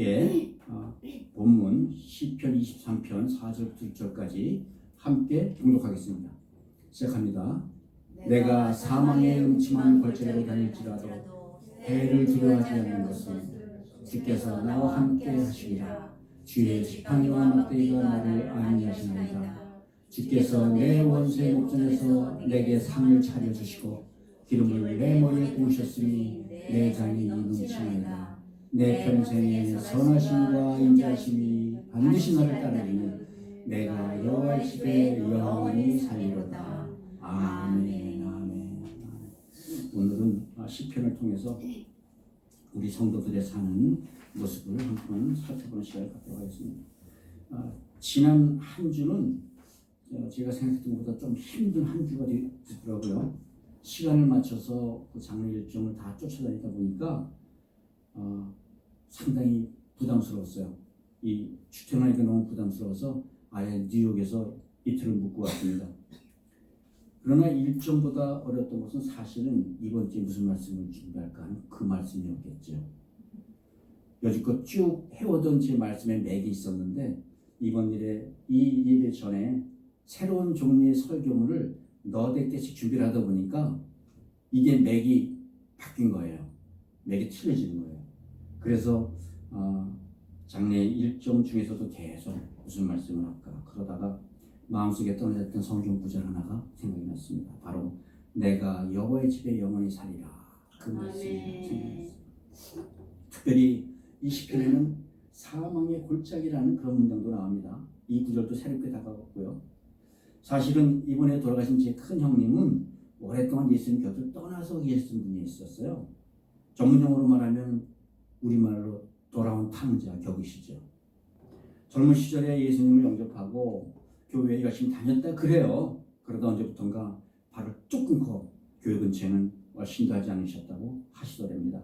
함께 본문 시편 23편 4절부터 6절까지 함께 봉독하겠습니다. 시작합니다. 내가 사망의 음침한 골짜기로 다닐지라도 해를 두려워하지 않는 것은 주께서 나와 함께 하시리라. 주의 지팡이와 막대기가 나를 안위하시나이다. 주께서 내 원수의 목전에서 내게 상을 차려주시고 기름을 내 머리에 부으셨으니 내 잔이 넘치나이다. 내 평생에 선하심과 인자하심이 반드시 나를 따르리니 내가 여호와의 집에 영원히 살리로다. 아멘. 아멘. 오늘은 시편을 통해서 우리 성도들의 사는 모습을 한번 살펴보는 시간을 갖도록 하겠습니다. 지난 한 주는 제가 생각했던 것보다 좀 힘든 한 주가 되더라고요. 시간을 맞춰서 그 장례 일정을 다 쫓아다니다 보니까 상당히 부담스러웠어요. 이 출퇴근하기가 너무 부담스러워서 아예 뉴욕에서 이틀을 묵고 왔습니다. 그러나 일정보다 어려웠던 것은 사실은 이번 주에 무슨 말씀을 준비할까 하는 그 말씀이었겠죠. 여지껏 쭉 해오던 제 말씀에 맥이 있었는데 이 일에 전에 새로운 종류의 설교문을 너댓 개씩 준비를 하다 보니까 이게 맥이 바뀐 거예요. 맥이 틀려지는 거예요. 그래서 장례 일정 중에서도 계속 무슨 말씀을 할까 그러다가 마음속에 떠올렸던 성경 구절 하나가 생각이 났습니다. 바로 내가 여호와의 집에 영원히 살리라. 그 말씀이 생각났습니다. 특별히 이 시편에는 사망의 골짜기라는 그런 문장도 나옵니다. 이 구절도 새롭게 다가왔고요. 사실은 이번에 돌아가신 제 큰 형님은 오랫동안 예수님 곁을 떠나서 계신 분이 있었어요. 전문용어로 말하면 우리말로 돌아온 탕자 격이시죠. 젊은 시절에 예수님을 영접하고 교회에 열심히 다녔다 그래요. 그러다 언제부턴가 발을 쭉 끊고 교회 근처에는 얼씬도 하지 않으셨다고 하시더랍니다.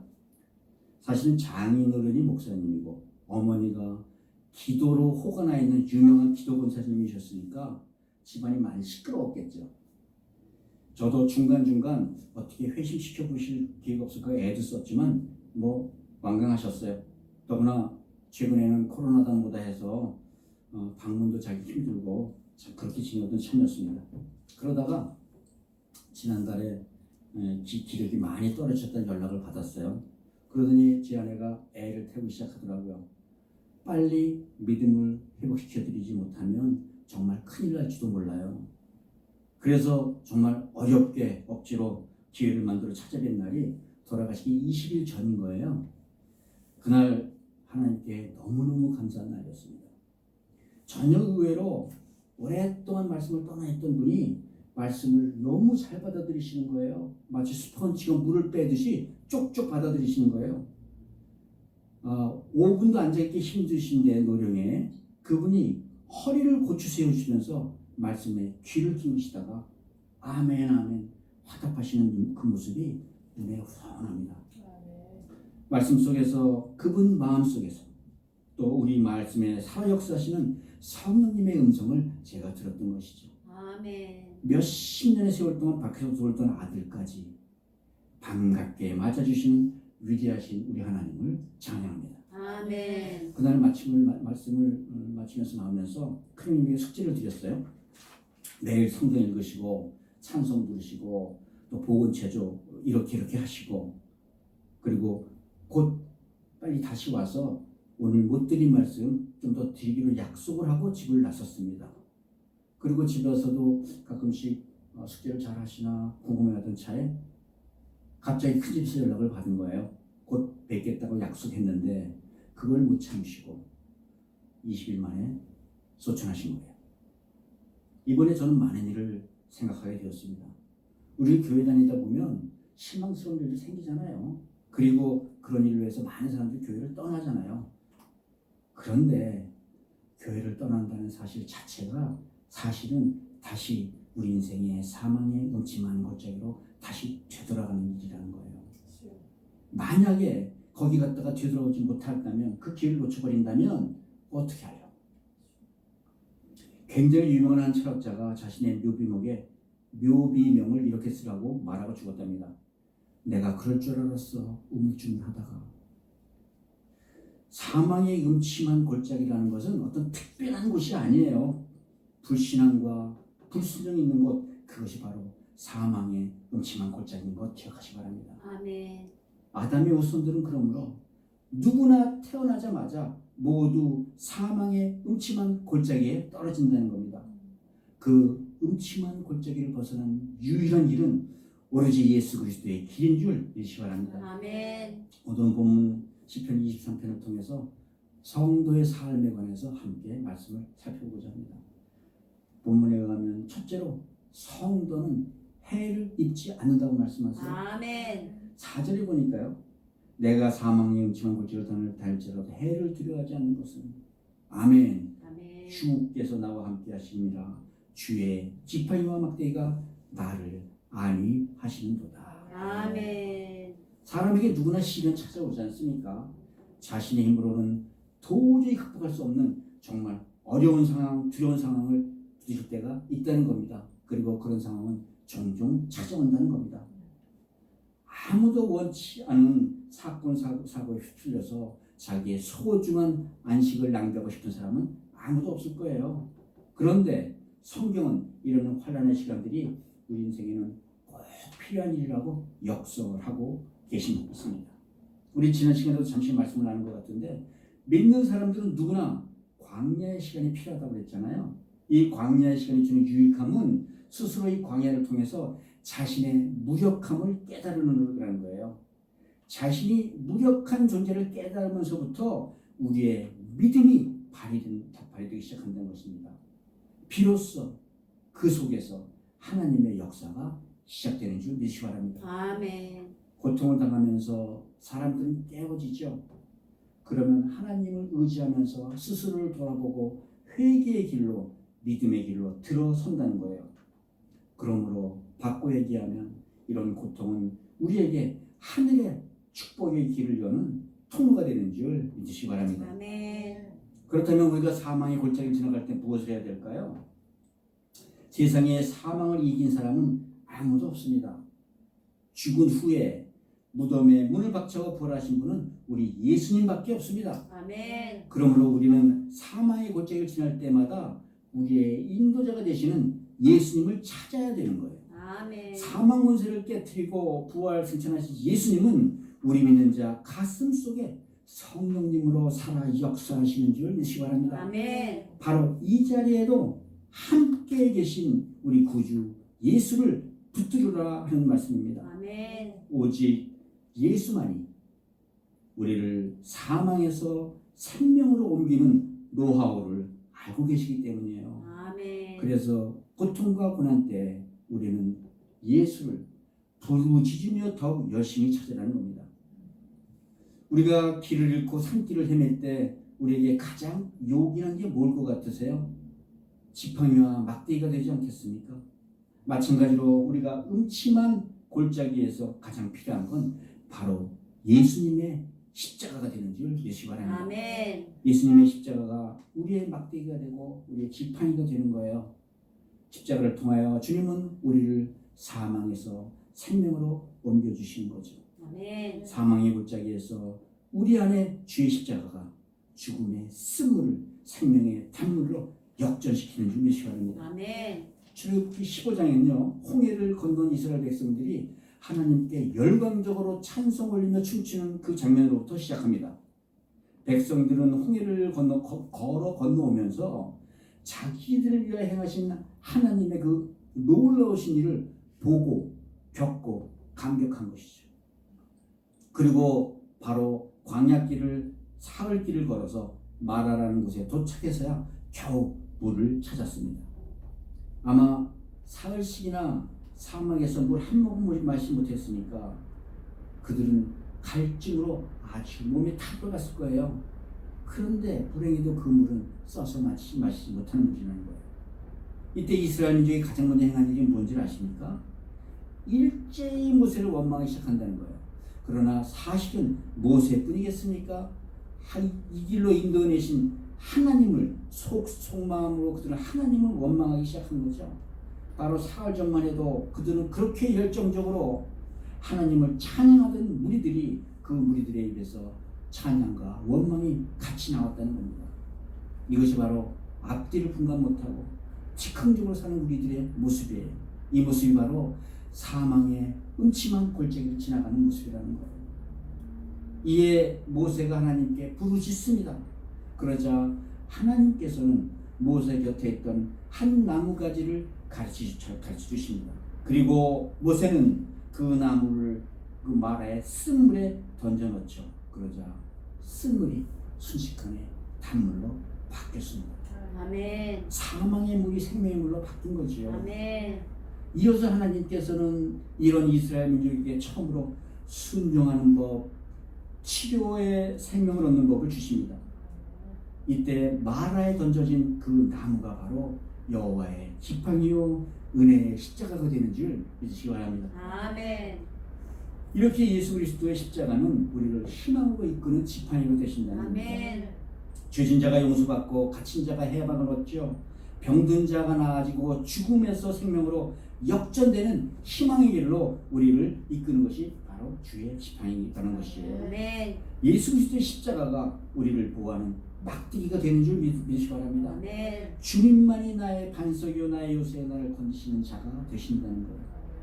사실은 장인어른이 목사님이고 어머니가 기도로 호가 나 있는 유명한 기도 권사님이셨으니까 집안이 많이 시끄러웠겠죠. 저도 중간중간 어떻게 회심시켜 보실 기회가 없을까 애도 썼지만 완강하셨어요. 더구나 최근에는 코로나 당보다 해서 방문도 자기 힘들고 참 그렇게 지내던 참이었습니다. 그러다가 지난달에 기력이 많이 떨어졌다는 연락을 받았어요. 그러더니 제 아내가 애를 태우기 시작하더라고요. 빨리 믿음을 회복시켜드리지 못하면 정말 큰일 날지도 몰라요. 그래서 정말 어렵게 억지로 기회를 만들어 찾아뵌 날이 돌아가시기 20일 전인 거예요. 그날 하나님께 너무너무 감사한 날이었습니다. 전혀 의외로 오랫동안 말씀을 떠나있던 분이 말씀을 너무 잘 받아들이시는 거예요. 마치 스펀지가 물을 빼듯이 쪽쪽 받아들이시는 거예요. 5분도 앉아있기 힘드신데 노령에 그분이 허리를 고추 세우시면서 말씀에 귀를 기울이시다가 아멘 아멘 화답하시는 그 모습이 눈에 선합니다. 말씀 속에서 그분 마음 속에서 또 우리 말씀에 살아 역사하시는 성령님의 음성을 제가 들었던 것이죠. 아멘. 몇십 년의 세월 동안 밖에서 돌던 아들까지 반갑게 맞아주시는 위대하신 우리 하나님을 찬양합니다. 아멘. 그날 말씀을 마치면서 나오면서 큰형님에게 숙제를 드렸어요. 매일 성경 읽으시고 찬송 부르시고 또 복음 제조 이렇게 하시고 그리고 곧 빨리 다시 와서 오늘 못 드린 말씀 좀 더 드리기로 약속을 하고 집을 나섰습니다. 그리고 집에 와서도 가끔씩 숙제를 잘 하시나 궁금해하던 차에 갑자기 큰 집에서 연락을 받은 거예요. 곧 뵙겠다고 약속했는데 그걸 못 참으시고 20일 만에 소천하신 거예요. 이번에 저는 많은 일을 생각하게 되었습니다. 우리 교회 다니다 보면 실망스러운 일이 생기잖아요. 그리고 그런 일을 위해서 많은 사람들이 교회를 떠나잖아요. 그런데 교회를 떠난다는 사실 자체가 사실은 다시 우리 인생의 사망의 음침한 골짜기로 다시 되돌아가는 일이라는 거예요. 만약에 거기 갔다가 되돌아오지 못한다면 그 기회를 놓쳐버린다면 어떻게 해요? 굉장히 유명한 한 철학자가 자신의 묘비명을 이렇게 쓰라고 말하고 죽었답니다. 내가 그럴 줄 알았어. 우물쭈물하다가. 사망의 음침한 골짜기라는 것은 어떤 특별한 곳이 아니에요. 불신앙과 불순종이 있는 곳, 그것이 바로 사망의 음침한 골짜기인 것 기억하시기 바랍니다. 아멘. 아담의 후손들은 그러므로 누구나 태어나자마자 모두 사망의 음침한 골짜기에 떨어진다는 겁니다. 그 음침한 골짜기를 벗어난 유일한 길은 오로지 예수 그리스도의 길인 줄 믿으시기 바랍니다. 아멘. 오늘 본문 시편 23편을 통해서 성도의 삶에 관해서 함께 말씀을 살펴보고자 합니다. 본문에 의하면 첫째로 성도는 해를 입지 않는다고 말씀하세요. 아멘. 4절에 보니까요. 내가 사망의 음침한 골짜기를 달지라도 해를 두려워하지 않는 것은 아멘. 아멘. 주께서 나와 함께 하시니라. 주의 지팡이와 막대기가 나를 안위하시는도다. 아멘. 사람에게 누구나 시련 찾아오지 않습니까? 자신의 힘으로는 도저히 극복할 수 없는 정말 어려운 상황, 두려운 상황을 부딪힐 때가 있다는 겁니다. 그리고 그런 상황은 종종 찾아온다는 겁니다. 아무도 원치 않은 사건, 사고에 휩쓸려서 자기의 소중한 안식을 낭비하고 싶은 사람은 아무도 없을 거예요. 그런데 성경은 이런 환난의 시간들이 우리 인생에는 꼭 필요한 일이라고 역성을 하고 계신 것 같습니다. 우리 지난 시간에도 잠시 말씀을 나눈 것 같은데 믿는 사람들은 누구나 광야의 시간이 필요하다고 그랬잖아요. 이 광야의 시간이 주는 유익함은 스스로 이 광야를 통해서 자신의 무력함을 깨달으는 거예요. 자신이 무력한 존재를 깨달으면서부터 우리의 믿음이 발휘되기 시작한다는 것입니다. 비로소 그 속에서 하나님의 역사가 시작되는 줄 믿으시기 바랍니다. 아멘. 고통을 당하면서 사람들은 깨어지죠. 그러면 하나님을 의지하면서 스스로를 돌아보고 회개의 길로 믿음의 길로 들어선다는 거예요. 그러므로 바꿔 얘기하면 이런 고통은 우리에게 하늘의 축복의 길을 여는 통로가 되는 줄 믿으시기 바랍니다. 아멘. 그렇다면 우리가 사망의 골짜기를 지나갈 때 무엇을 해야 될까요? 세상에 사망을 이긴 사람은 아무도 없습니다. 죽은 후에 무덤에 문을 박차고 부활하신 분은 우리 예수님밖에 없습니다. 아멘. 그러므로 우리는 사망의 골짜기를 지날 때마다 우리의 인도자가 되시는 예수님을 찾아야 되는 거예요. 아멘. 사망 권세를 깨뜨리고 부활 승천하신 예수님은 우리 믿는 자 가슴 속에 성령님으로 살아 역사하시는 줄 믿으시기 바랍니다. 아멘. 바로 이 자리에도 함께 계신 우리 구주 예수를 붙들으라 하는 말씀입니다. 아멘. 오직 예수만이 우리를 사망에서 생명으로 옮기는 노하우를 알고 계시기 때문이에요. 아멘. 그래서 고통과 고난 때 우리는 예수를 부르짖으며 더욱 열심히 찾으라는 겁니다. 우리가 길을 잃고 산길을 헤맬 때 우리에게 가장 요긴한 게 뭘 것 같으세요? 지팡이와 막대기가 되지 않겠습니까? 마찬가지로 우리가 음침한 골짜기에서 가장 필요한 건 바로 예수님의 십자가가 되는 줄 믿으시기 바랍니다. 아멘. 예수님의 십자가가 우리의 막대기가 되고 우리의 지팡이가 되는 거예요. 십자가를 통하여 주님은 우리를 사망에서 생명으로 옮겨주시는 거죠. 아멘. 사망의 골짜기에서 우리 안에 주의 십자가가 죽음의 쓴물을 생명의 단물로 역전시키는 줄 믿으시기 바랍니다. 아멘. 출애굽기 15장에는요. 홍해를 건넌 이스라엘 백성들이 하나님께 열광적으로 찬송 올리며 춤추는 그 장면으로부터 시작합니다. 백성들은 홍해를 걸어 건너오면서 자기들을 위하여 행하신 하나님의 그 놀라우신 일을 보고 겪고 감격한 것이죠. 그리고 바로 광야길을 사흘길을 걸어서 마라라는 곳에 도착해서야 겨우 물을 찾았습니다. 아마 사흘씩이나 사막에서 물 한 모금 마시지 못했으니까 그들은 갈증으로 아주 몸이 타들어갔을 거예요. 그런데 불행히도 그 물은 써서 마시지 못하는 물이라는 거예요. 이때 이스라엘 민족이 가장 먼저 행한 일이 뭔지 아십니까? 일제히 모세를 원망하기 시작한다는 거예요. 그러나 사실은 모세뿐이겠습니까? 이 길로 인도해내신 하나님을 속마음으로 그들은 하나님을 원망하기 시작한 거죠. 바로 사흘 전만 해도 그들은 그렇게 열정적으로 하나님을 찬양하던 무리들이 그 무리들의 입에서 찬양과 원망이 같이 나왔다는 겁니다. 이것이 바로 앞뒤를 분간 못하고 즉흥적으로 사는 우리들의 모습이에요. 이 모습이 바로 사망의 음침한 골짜기를 지나가는 모습이라는 거예요. 이에 모세가 하나님께 부르짖습니다. 그러자 하나님께서는 모세 곁에 있던 한 나무가지를 가르쳐 주십니다. 그리고 모세는 그 나무를 그 마라의 쓴물에 던져 넣죠. 그러자 쓴물이 순식간에 단물로 바뀌었습니다. 아멘. 사망의 물이 생명의 물로 바뀐 거지요. 아멘. 이어서 하나님께서는 이런 이스라엘 민족에게 처음으로 순종하는 법, 치료의 생명을 얻는 법을 주십니다. 이때 마라에 던져진 그 나무가 바로 여호와의 지팡이요 은혜의 십자가가 되는 줄 믿으시기 바랍니다. 아멘. 이렇게 예수 그리스도의 십자가는 우리를 희망으로 이끄는 지팡이가 되신다는 겁니다. 아멘. 죄진 자가 용서받고 갇힌 자가 해방을 얻죠. 병든 자가 나아지고 죽음에서 생명으로 역전되는 희망의 길로 우리를 이끄는 것이 바로 주의 지팡이라는 것이에요. 아멘. 예수 그리스도의 십자가가 우리를 보호하는 막대기가 되는 줄 믿으시기 바랍니다. 아멘. 주님만이 나의 반석이요 나의 요새 나를 건지시는 자가 되신다는 거예요.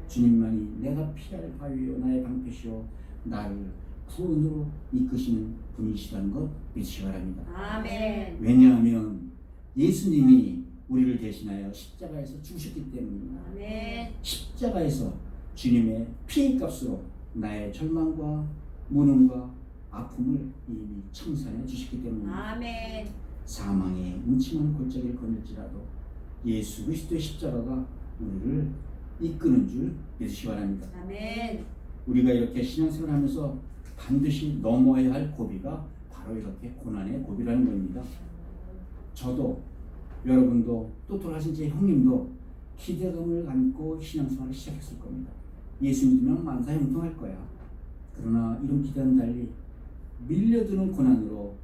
주님만이 내가 피할 바위요 나의 방패시요 나를 구원으로 이끄시는 분이시라는 것 믿으시기 바랍니다. 아멘. 왜냐하면 예수님이 우리를 대신하여 십자가에서 죽으셨기 때문입니다. 아멘. 십자가에서 주님의 피의 값으로 나의 절망과 무능과 아픔을 이미 청산해 주셨기 때문입니다. 아멘. 사망의 음침한 골짜기를 거닐지라도 예수 그리스도의 십자가가 우리를 이끄는 줄 믿으시기 바랍니다. 아멘. 우리가 이렇게 신앙생활을 하면서 반드시 넘어야 할 고비가 바로 이렇게 고난의 고비라는 겁니다. 저도 여러분도 또 돌아가신 제 형님도 기대감을 안고 신앙생활을 시작했을 겁니다. 예수 믿으면 만사형통할 거야. 그러나 이런 기대와는 달리 밀려드는 고난으로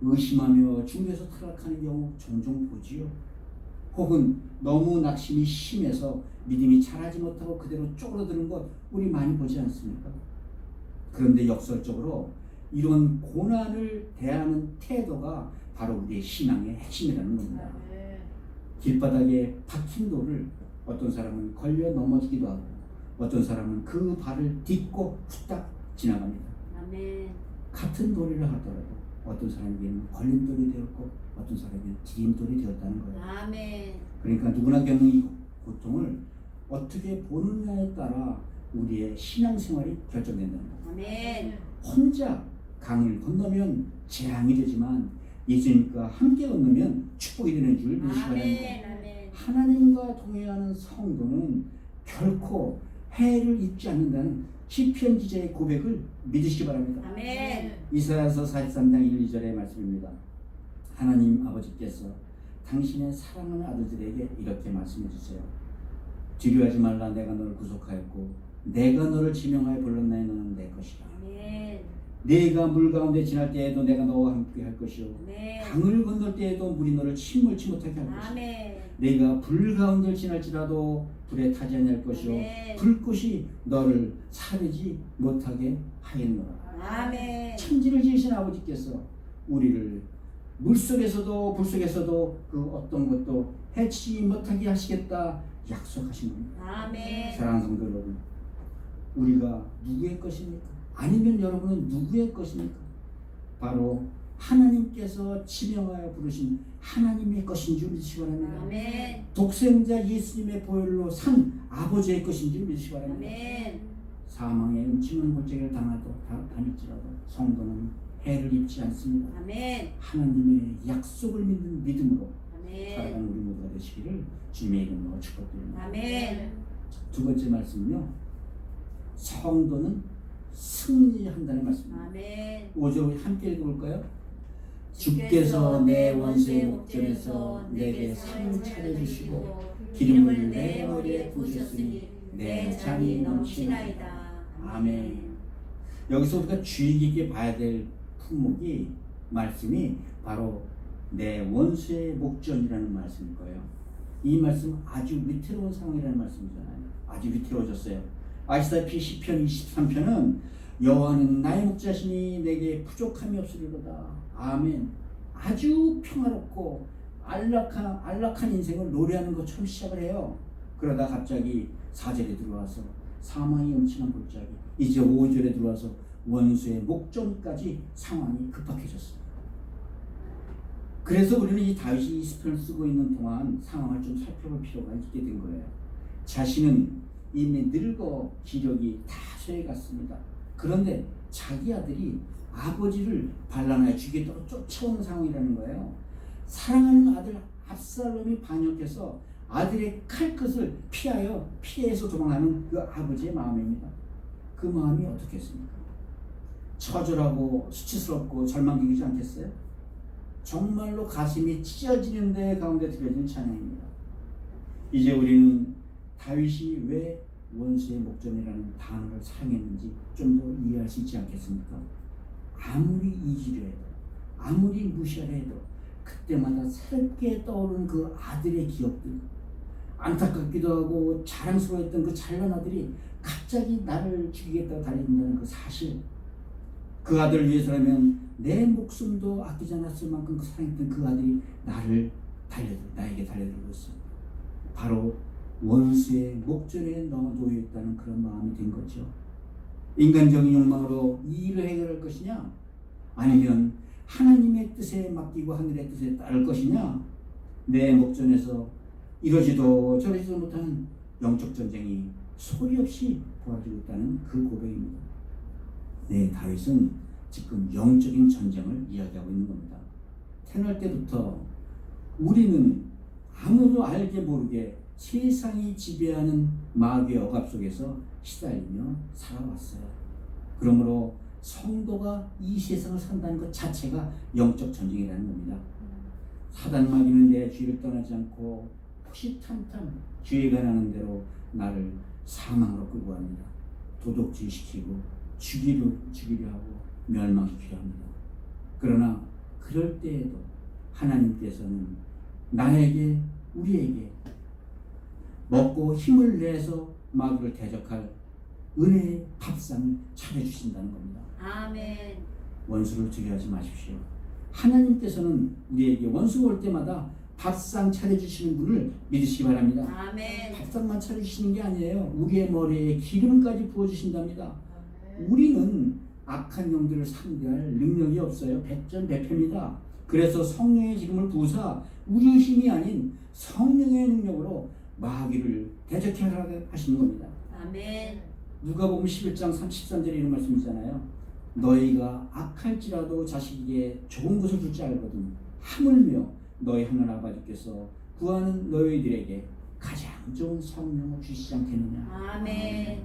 의심하며 중에서 타락하는 경우 종종 보지요. 혹은 너무 낙심이 심해서 믿음이 자라지 못하고 그대로 쪼그러드는 것 우리 많이 보지 않습니까? 그런데 역설적으로 이런 고난을 대하는 태도가 바로 우리의 신앙의 핵심이라는 겁니다. 길바닥에 박힌 돌을 어떤 사람은 걸려 넘어지기도 하고 어떤 사람은 그 발을 딛고 후딱 지나갑니다. 아멘. 같은 돌이라 하더라도 어떤 사람에게는 걸림돌이 되었고 어떤 사람에게는 디딤돌이 되었다는 거예요. 아멘. 그러니까 누구나 겪는 이 고통을 어떻게 보느냐에 따라 우리의 신앙생활이 결정된다는 거예요. 아멘. 혼자 강을 건너면 재앙이 되지만 예수님과 함께 건너면 축복이 되는 줄 믿으시기 바랍니다. 아멘. 하나님과 동행하는 성도는 결코 해를 입지 않는다는 시편 기자의 고백을 믿으시기 바랍니다. 아멘. 이사야서 43장 1, 2절의 말씀입니다. 하나님 아버지께서 당신의 사랑하는 아들들에게 이렇게 말씀해 주세요. 두려워하지 말라. 내가 너를 구속하였고 내가 너를 지명하여 불렀나니 너는 내 것이라. 아멘. 네가 물 가운데 지날 때에도 내가 너와 함께 할 것이요 아멘. 강을 건널 때에도 물이 너를 침몰치 못하게 할 것이요 아멘. 네가 불 가운데를 지날지라도 불에 타지 않을 것이요 아멘. 불꽃이 너를 사르지 못하게 하겠노라. 아멘. 천지를 지으신 아버지께서 우리를 물속에서도 불속에서도 그 어떤 것도 해치지 못하게 하시겠다 약속하신 겁니다. 아멘. 사랑하는 성도 여러분, 우리가 누구의 것입니까? 아니면 여러분은 누구의 것입니까? 바로 하나님께서 지명하여 부르신 하나님의 것인 줄 믿으시기 바랍니다. 아멘. 독생자 예수님의 보혈로 산 아버지의 것인 줄 믿으시기 바랍니다. 아멘. 사망의 음침한 골짜기를 다닐지라도 성도는 해를 입지 않습니다. 아멘. 하나님의 약속을 믿는 믿음으로 아멘. 살아가는 우리 모두가 되시기를 주님의 이름으로 축복드립니다. 아멘. 두 번째 말씀은요, 성도는 승리한다는 말씀입니다. 아멘. 5절 함께 읽어볼까요? 주께서 내 원수의 목전에서 내게 상을 차려주시고 기름을 내 머리에 부으셨으니 내 잔이 넘치나이다. 아멘. 여기서 우리가 주의 깊게 봐야 될 품목이 말씀이 바로 내 원수의 목전이라는 말씀일 거예요. 이 말씀은 아주 위태로운 상황이라는 말씀이잖아요. 아주 위태로워졌어요. 아시다시피 시편 23편은 여호와는 나의 목자시니 내게 부족함이 없으리로다. 아멘. 아주 평화롭고 안락한 인생을 노래하는 것처럼 시작을 해요. 그러다 갑자기 4절에 들어와서 사망이 엄청난 골짜기, 이제 5절에 들어와서 원수의 목전까지 상황이 급박해졌어요. 그래서 우리는 이 다윗이 이 시편을 쓰고 있는 동안 상황을 좀 살펴볼 필요가 있게 된 거예요. 자신은 이미 늙어 기력이 다 쇠해갔습니다. 그런데 자기 아들이 아버지를 반란하여 죽이도록 쫓아오는 상황이라는 거예요. 사랑하는 아들 압살롬이 반역해서 아들의 칼끝을 피해서 도망하는 그 아버지의 마음입니다. 그 마음이 어떻겠습니까? 처절하고 수치스럽고 절망적이지 않겠어요? 정말로 가슴이 찢어지는 데 가운데 들려지는 찬양입니다. 이제 우리는 다윗이 왜 원수의 목전이라는 단어를 사용했는지 좀 더 이해할 수 있지 않겠습니까? 아무리 이지려 해도, 아무리 무시하려 해도 그때마다 새롭게 떠오르는 그 아들의 기억들, 안타깝기도 하고 자랑스러워했던 그 잘난 아들이 갑자기 나를 죽이겠다고 달려든다는 그 사실, 그 아들을 위해서라면 내 목숨도 아끼지 않았을 만큼 사랑했던 그 아들이 나에게 달려들고 있습니다. 바로 원수의 목전에 놓여있다는 그런 마음이 된 거죠. 인간적인 욕망으로 이 일을 해결할 것이냐, 아니면 하나님의 뜻에 맡기고 하늘의 뜻에 따를 것이냐, 내 목전에서 이러지도 저러지도 못하는 영적 전쟁이 소리 없이 벌어지고 있다는 그 고백입니다. 네, 다윗은 지금 영적인 전쟁을 이야기하고 있는 겁니다. 태어날 때부터 우리는 아무도 알게 모르게 세상이 지배하는 마귀의 억압 속에서 시달리며 살아왔어요. 그러므로 성도가 이 세상을 산다는 것 자체가 영적 전쟁이라는 겁니다. 사단 마귀는 내 죄를 떠나지 않고 호시탐탐 죄가 나는 대로 나를 사망으로 끌고 갑니다. 도둑질시키고 죽이려 하고 멸망시키려 합니다. 그러나 그럴 때에도 하나님께서는 나에게, 우리에게 먹고 힘을 내서 마귀를 대적할 은혜의 밥상을 차려주신다는 겁니다. 아멘. 원수를 두려워하지 마십시오. 하나님께서는 우리에게 원수가 올 때마다 밥상 차려주시는 분을 믿으시기 바랍니다. 아멘. 밥상만 차려주시는 게 아니에요. 우리의 머리에 기름까지 부어주신답니다. 우리는 악한 영들을 상대할 능력이 없어요. 백전백패입니다. 그래서 성령의 기름을 부으사 우리의 힘이 아닌 성령의 능력으로 마귀를 대적하게 하시는 겁니다. 아멘. 누가복음 11장 33절에 이런 말씀 있잖아요. 너희가 악할지라도 자식에게 좋은 것을 줄지 알거든 하물며 너희 하늘 아버지께서 구하는 너희들에게 가장 좋은 성령을 주시지 않겠느냐. 아멘.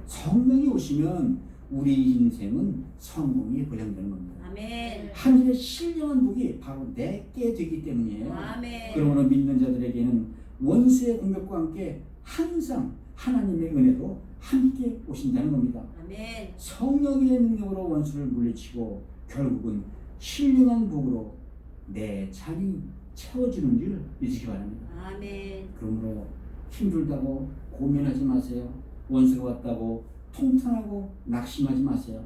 성령이 오시면 우리 인생은 성공이 보장되는 겁니다. 아멘. 하늘의 신령한 복이 바로 내게 되기 때문이에요. 아멘. 그러므로 믿는 자들에게는 원수의 공격과 함께 항상 하나님의 은혜도 함께 오신다는 겁니다. 아멘. 성령의 능력으로 원수를 물리치고 결국은 신령한 복으로 내 잔이 채워지는 줄 믿으시기 바랍니다. 아멘. 그러므로 힘들다고 고민하지 마세요. 원수가 왔다고 통탄하고 낙심하지 마세요.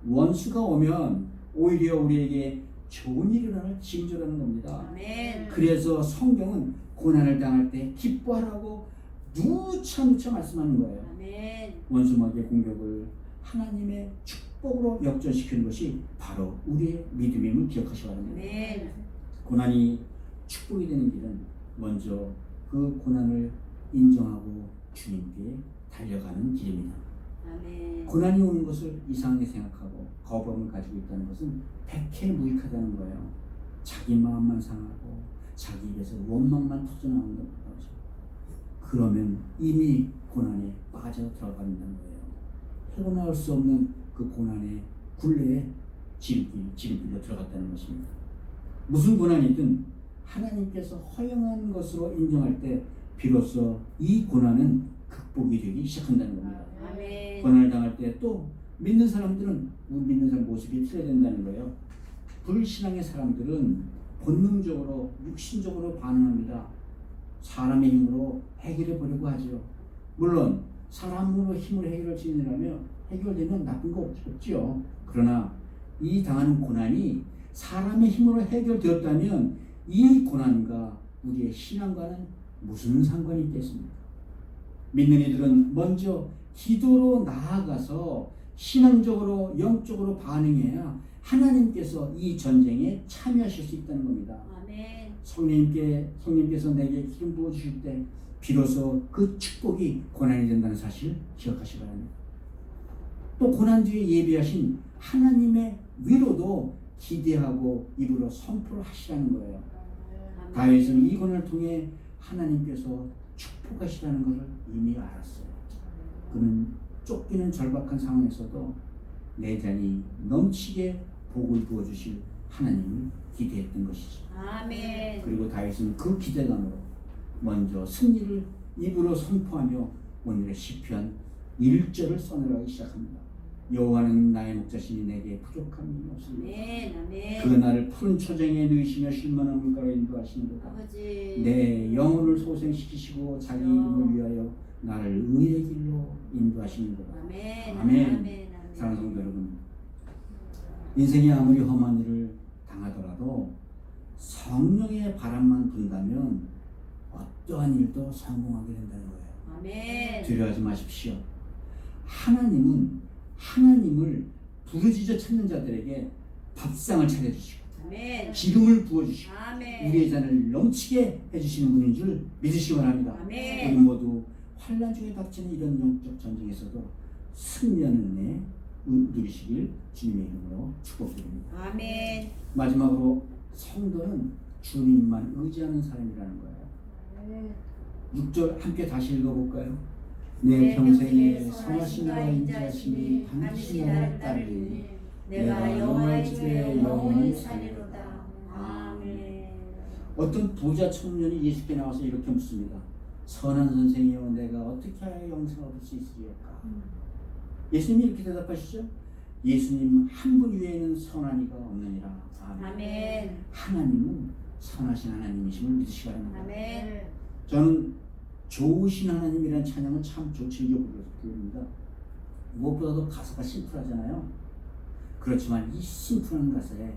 원수가 오면 오히려 우리에게 좋은 일이 일어날 징조라는 겁니다. 아멘. 그래서 성경은 고난을 당할 때 기뻐하라고 누차 말씀하는 거예요. 아멘. 원수 마귀의 공격을 하나님의 축복으로 역전시키는 것이 바로 우리의 믿음임을 기억하시기 바랍니다. 아멘. 고난이 축복이 되는 길은 먼저 그 고난을 인정하고 주님께 달려가는 길입니다. 아멘. 고난이 오는 것을 이상하게 생각하고 거부감을 가지고 있다는 것은 백해무익하다는 거예요. 자기 마음만 상하고 자기 입에서 원망만 터져나오는 거죠. 그러면 이미 고난에 빠져 들어간다는 거예요. 헤어나올 수 없는 그 고난의 굴레에 지름길로 들어갔다는 것입니다. 무슨 고난이든 하나님께서 허용한 것으로 인정할 때 비로소 이 고난은 극복이 되기 시작한다는 겁니다. 아멘. 고난을 당할 때 또 믿는 사람들은 믿는 사람 모습이 틀려진다는 거예요. 불신앙의 사람들은 본능적으로 육신적으로 반응합니다. 사람의 힘으로 해결해 보려고 하죠. 물론 사람으로 힘으로 해결할 수 있느냐면 해결되면 나쁜 거 없지요. 그러나 이 당하는 고난이 사람의 힘으로 해결되었다면 이 고난과 우리의 신앙과는 무슨 상관이 있겠습니까? 믿는 이들은 먼저 기도로 나아가서 신앙적으로 영적으로 반응해야 하나님께서 이 전쟁에 참여하실 수 있다는 겁니다. 아멘. 성령께서 내게 기름 부어 주실 때 비로소 그 축복이 고난이 된다는 사실 기억하시기 바랍니다. 또 고난 뒤에 예비하신 하나님의 위로도 기대하고 입으로 선포를 하시라는 거예요. 아멘. 다윗은 이 고난을 통해 하나님께서 축복하시라는 것을 이미 알았어요. 그는 쫓기는 절박한 상황에서도 내 잔이 넘치게 복을 부어주실 하나님을 기대했던 것이죠. 아멘. 그리고 다윗은 그 기대감으로 먼저 승리를 입으로 선포하며 오늘의 시편 1절을 써내려가기 시작합니다. 여호와는 나의 목자시니 내게 부족함이 없습니다. 아멘. 아멘. 그 나를 푸른 초장에 넣으시며 쉴만한 물가로 인도하시는도다. 아버지. 내 영혼을 소생시키시고 자기 이름을 위하여 나를 의의 길로 인도하시는도다. 아멘. 아멘. 아멘. 사랑하는 성도 여러분, 인생이 아무리 험한 일을 당하더라도 성령의 바람만 분다면 어떠한 일도 성공하게 된다는 거예요. 아멘. 두려워하지 마십시오. 하나님을 부르짖어 찾는 자들에게 밥상을 차려주시고 아멘. 기름을 부어주시고 아멘. 우리의 잔을 넘치게 해주시는 분인 줄 믿으시기 바랍니다. 아멘. 우리 모두 환난 중에 닥치는 이런 영적 전쟁에서도 승리하는 은혜 누리시길 주님의 이름으로 축복드립니다. 아멘. 마지막으로 성도는 주님만 의지하는 사람이라는 거예요. 6절 함께 다시 읽어볼까요? 내 평생에 선하심과 인자하심이 반드시 나를 따르니 내가 여호와의 집에 영원히 살리로다. 아멘. 어떤 부자 청년이 예수께 나와서 이렇게 묻습니다. 선한 선생이여 내가 어떻게 하여 영생을 얻을 수 있으리까? 예수님이 이렇게 대답하시죠. 예수님 한 분 외에는 선한 이가 없느니라. 아멘. 하나님은 선하신 하나님이심을 믿으시기 바랍니다. 아멘. 저는 좋으신 하나님이라는 찬양을 참 즐겨 부릅니다. 무엇보다도 가사가 심플하잖아요. 그렇지만 이 심플한 가사에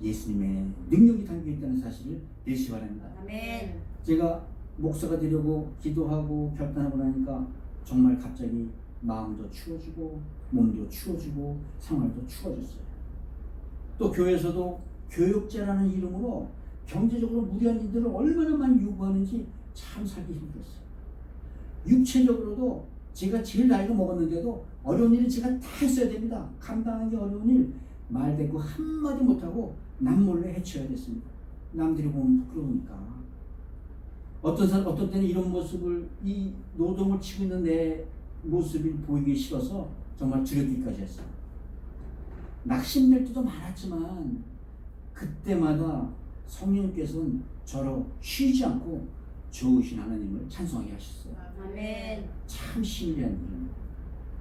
예수님의 능력이 담겨 있다는 사실을 믿으시기 바랍니다. 아멘. 제가 목사가 되려고 기도하고 결단하고 나니까 정말 갑자기 마음도 추워지고 몸도 추워지고 생활도 추워졌어요. 또 교회에서도 교육자라는 이름으로 경제적으로 무리한 일들을 얼마나 많이 요구하는지 참 살기 힘들었어요. 육체적으로도 제가 제일 나이가 먹었는데도 어려운 일은 제가 다 했어야 됩니다. 감당하기 어려운 일 말 대꾸 한마디 못하고 남몰래 헤쳐야 됐습니다. 남들이 보면 부끄러우니까. 어떤 때는 이런 모습을 이 노동을 치고 있는 내 모습이 보이기 싫어서 정말 두렵기까지 했어요. 낙심될 때도 많았지만 그때마다 성령님께서는 저로 쉬지 않고 좋으신 하나님을 찬송하게 하셨어요. 아멘. 참 신기한 일입니다.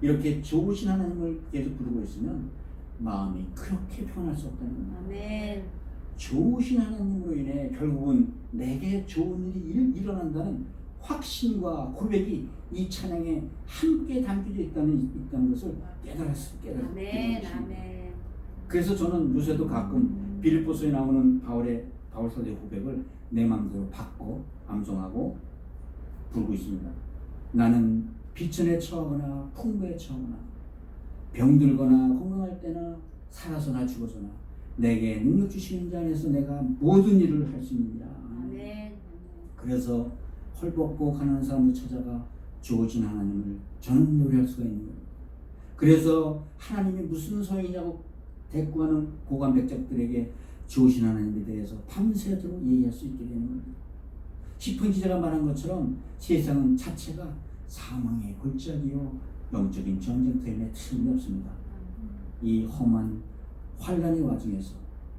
이렇게 좋으신 하나님을 계속 부르고 있으면 마음이 그렇게 편할 수 없다는 겁니다. 아멘. 좋으신 하나님으로 인해 결국은 내게 좋은 일이 일어난다는 확신과 고백이 이 찬양에 함께 담겨져 있다는 것을 깨달았습니다. 아멘. 아멘. 그래서 저는 요새도 가끔 빌립보서에 나오는 바울 사도의 고백을 내 마음대로 바꿔 암송하고 부르고 있습니다. 나는 비천에 처하거나 풍부에 처하거나 병들거나 건강할 때나 살아서나 죽어서나 내게 능력 주시는 자 안에서 내가 모든 일을 할 수 있느니라. 아멘. 그래서 헐벗고 가난한 사람을 찾아가 좋으신 하나님을 저는 노래할 수가 있는 겁니다. 그래서 하나님이 무슨 소용이냐고 대꾸하는 고관 백작들에게 좋으신 하나님에 대해서 밤새도록 얘기할 수 있게 되는 겁니다. 시편 기자가 말한 것처럼 세상은 자체가 사망의 골짜기요 영적인 전쟁터임에 틀림이 없습니다. 이 험한 환난의 와중에서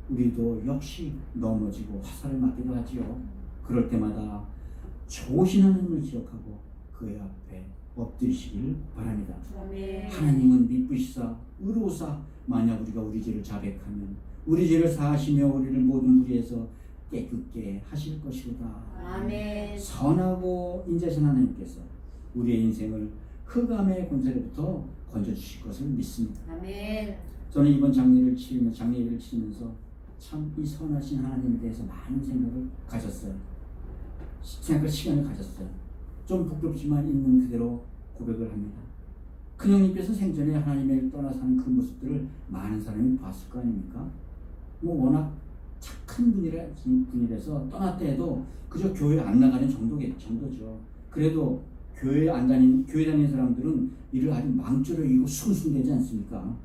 우리도 역시 넘어지고 화살을 맞기도 하지요. 그럴 때마다 좋으신 하나님을 기억하고 그의 앞에 엎드리시길 바랍니다. 아멘. 하나님은 미쁘시사 의로우사 만약 우리가 우리 죄를 자백하면 우리 죄를 사하시며 우리를 모든 무리에서 깨끗게 하실 것이로다. 아멘. 선하고 인자신 하나님께서 우리의 인생을 흑암의 권세로부터 건져주실 것을 믿습니다. 아멘. 저는 이번 장례를 치르면서 참 이 선하신 하나님에 대해서 많은 생각을 가졌어요. 생각할 시간을 가졌어요. 좀 부끄럽지만 있는 그대로 고백을 합니다. 큰형님께서 생전에 하나님을 떠나 사는 그 모습들을 많은 사람이 봤을 거 아닙니까? 뭐 워낙 착한 분이라서 떠났다 해도 그저 교회 안 나가는 정도죠. 그래도 교회 다니는 사람들은 이를 아주 망조로 이고 숭숭대지 않습니까?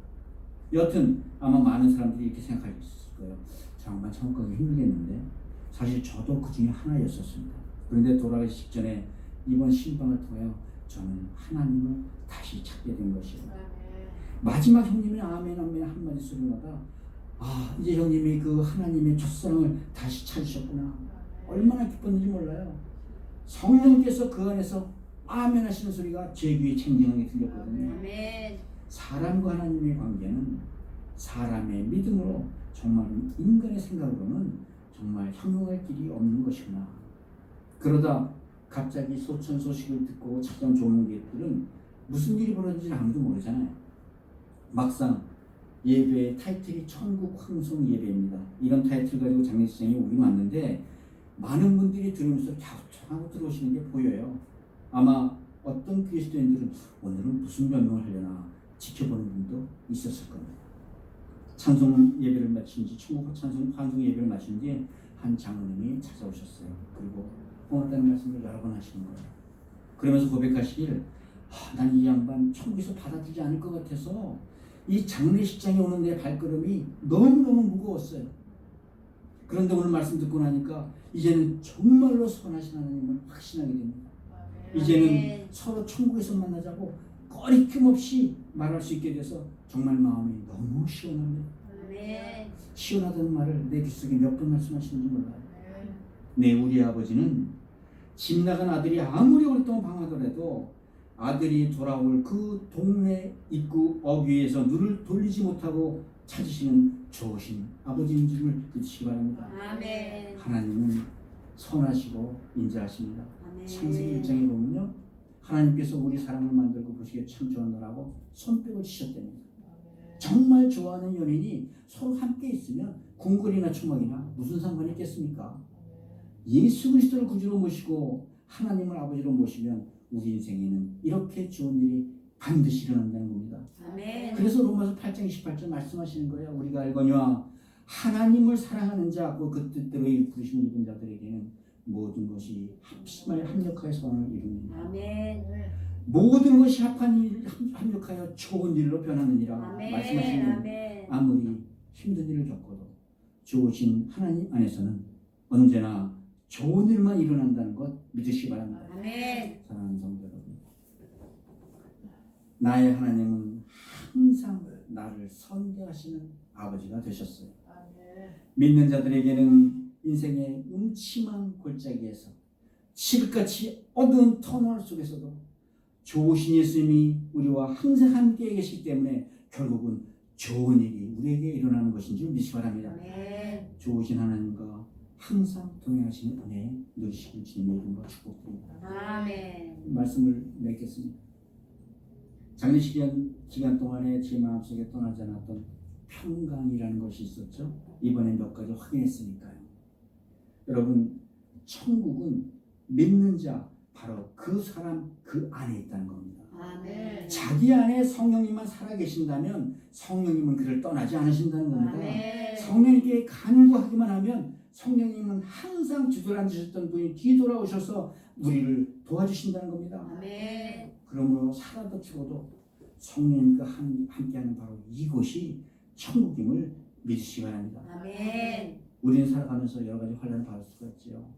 여튼 아마 많은 사람들이 이렇게 생각할 수 있을 거예요. 정말 천국 가기 힘들겠는데 사실 저도 그 중에 하나였었습니다. 그런데 돌아가기 직전에 이번 신방을 통하여 저는 하나님을 다시 찾게 된 것이에요. 마지막 형님의 아멘 아멘 한마디 소리마다 이제 형님이 그 하나님의 첫사랑을 다시 찾으셨구나. 얼마나 기뻤는지 몰라요. 성령께서 그 안에서 아멘 하시는 소리가 제 귀에 챙징하게 들렸거든요. 아멘. 사람과 하나님의 관계는 사람의 믿음으로 정말 인간의 생각으로는 정말 형용할 길이 없는 것이구나. 그러다 갑자기 소천 소식을 듣고 찾아온 조문객들은 무슨 일이 벌어진지 아무도 모르잖아요. 막상 예배의 타이틀이 천국 황송 예배입니다. 이런 타이틀 가지고 장례식장에 오긴 왔는데 많은 분들이 들으면서 갸우뚱하고 들어오시는 게 보여요. 아마 어떤 그리스도인들은 오늘은 무슨 변명을 하려나 지켜보는 분도 있었을 겁니다. 찬송 예배를 마친 뒤 천국 찬송 환송 예배를 마친 뒤에 한 장로님이 찾아오셨어요. 그리고 고맙다는 말씀을 여러 번 하시는 거예요. 그러면서 고백하시길 난 이 양반 천국에서 받아들이지 않을 것 같아서 이 장례식장에 오는 내 발걸음이 너무너무 무거웠어요. 그런데 오늘 말씀 듣고 나니까 이제는 정말로 선하신 하나님을 확신하게 됩니다. 이제는 서로 천국에서 만나자고 꺼리낌 없이 말할 수 있게 돼서 정말 마음이 너무 시원합니다. 아멘. 시원하다는 말을 내 귓속에 몇 번 말씀하시는지 몰라요. 네, 우리 아버지는 집 나간 아들이 아무리 오랫동안 방황하더라도 아들이 돌아올 그 동네 입구 어귀에서 눈을 돌리지 못하고 찾으시는 좋으신 아버지인 줄을 믿으시기 바랍니다. 아멘. 하나님은 선하시고 인자하십니다. 아멘. 창세기 1장에 보면요, 하나님께서 우리 사람을 만들고 보시기에 참 좋았노라고 손뼉을 치셨답니다. 정말 좋아하는 연인이 서로 함께 있으면 궁궐이나 초막이나 무슨 상관이 있겠습니까? 예수 그리스도를 구주로 모시고 하나님을 아버지로 모시면 우리 인생에는 이렇게 좋은 일이 반드시 일어난다는 겁니다. 아멘. 그래서 로마서 8장 28절 말씀하시는 거예요. 우리가 알거니와 하나님을 사랑하는 자, 그 뜻대로 부르신 이분 자들에게는 모든 것이 합력하여 선을 이룹니다. 아멘. 모든 것이 합력하여 좋은 일로 변하느니라 아멘. 말씀하시는 거예요. 아멘. 아무리 힘든 일을 겪어도 좋으신 하나님 안에서는 언제나 좋은 일만 일어난다는 것 믿으시기 바랍니다. 아멘. 사랑하는 성도 여러분, 나의 하나님은 항상 나를 선대하시는 아버지가 되셨어요. 믿는 자들에게는 인생의 음침한 골짜기에서 칠흑같이 어두운 터널 속에서도 좋으신 예수님이 우리와 항상 함께 계시기 때문에 결국은 좋은 일이 우리에게 일어나는 것인 줄 믿으시기 바랍니다. 아멘. 좋으신 하나님과 항상 동행하시는 은혜 누리시길 주님의 이름으로 축복드립니다. 아멘. 말씀을 맺겠습니다. 장례식 기간 동안에 제 마음속에 떠나지 않았던 평강이라는 것이 있었죠. 이번에 몇 가지 확인했으니까요. 여러분, 천국은 믿는 자 바로 그 사람 그 안에 있다는 겁니다. 아멘. 자기 안에 성령님만 살아계신다면 성령님은 그를 떠나지 않으신다는 겁니다. 아멘. 성령님께 간구하기만 하면 성령님은 항상 뒤돌아주셨던 분이 뒤돌아오셔서 우리를 도와주신다는 겁니다. 아멘. 그러므로 살아도 죽어도 성령님과 함께하는 바로 이곳이 천국임을 믿으시기 바랍니다. 아멘. 우리는 살아가면서 여러 가지 환란을 받을 수가 있지요.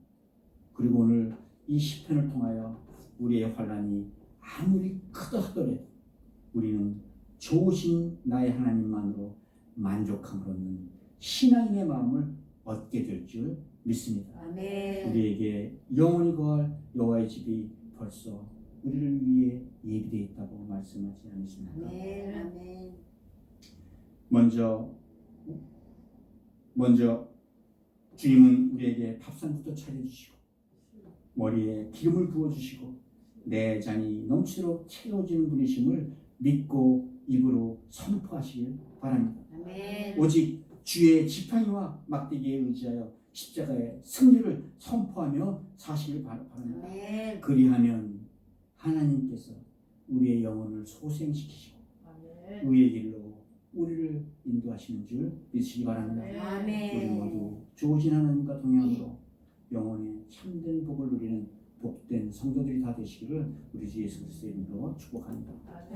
그리고 오늘 이 시편을 통하여 우리의 환란이 아무리 크다 하더라도 우리는 좋으신 나의 하나님만으로 만족함을 얻는 신앙인의 마음을 얻게 될 줄 믿습니다. 아멘. 우리에게 영원히 거할 여호와의 집이 벌써 우리를 위해 예비되어 있다고 말씀하지 않으십니까? 아멘. 아멘. 먼저 주님은 우리에게 밥상부터 차려주시고 머리에 기름을 부어주시고 내 잔이 넘치도록 채워지는 분이심을 믿고 입으로 선포하시길 바랍니다. 아멘. 오직 주의 지팡이와 막대기에 의지하여 십자가의 승리를 선포하며 사시길 바랍니다. 아멘. 그리하면 하나님께서 우리의 영혼을 소생시키시고 아멘. 의의 길로 우리를 인도하시는 줄 믿으시기 바랍니다. 우리 아멘. 모두 좋으신 하나님과 동행으로 영혼의 참된 복을 누리는 복된 성도들이 다 되시기를 우리 주 예수 그리스도의 이름으로 축복합니다. 아멘.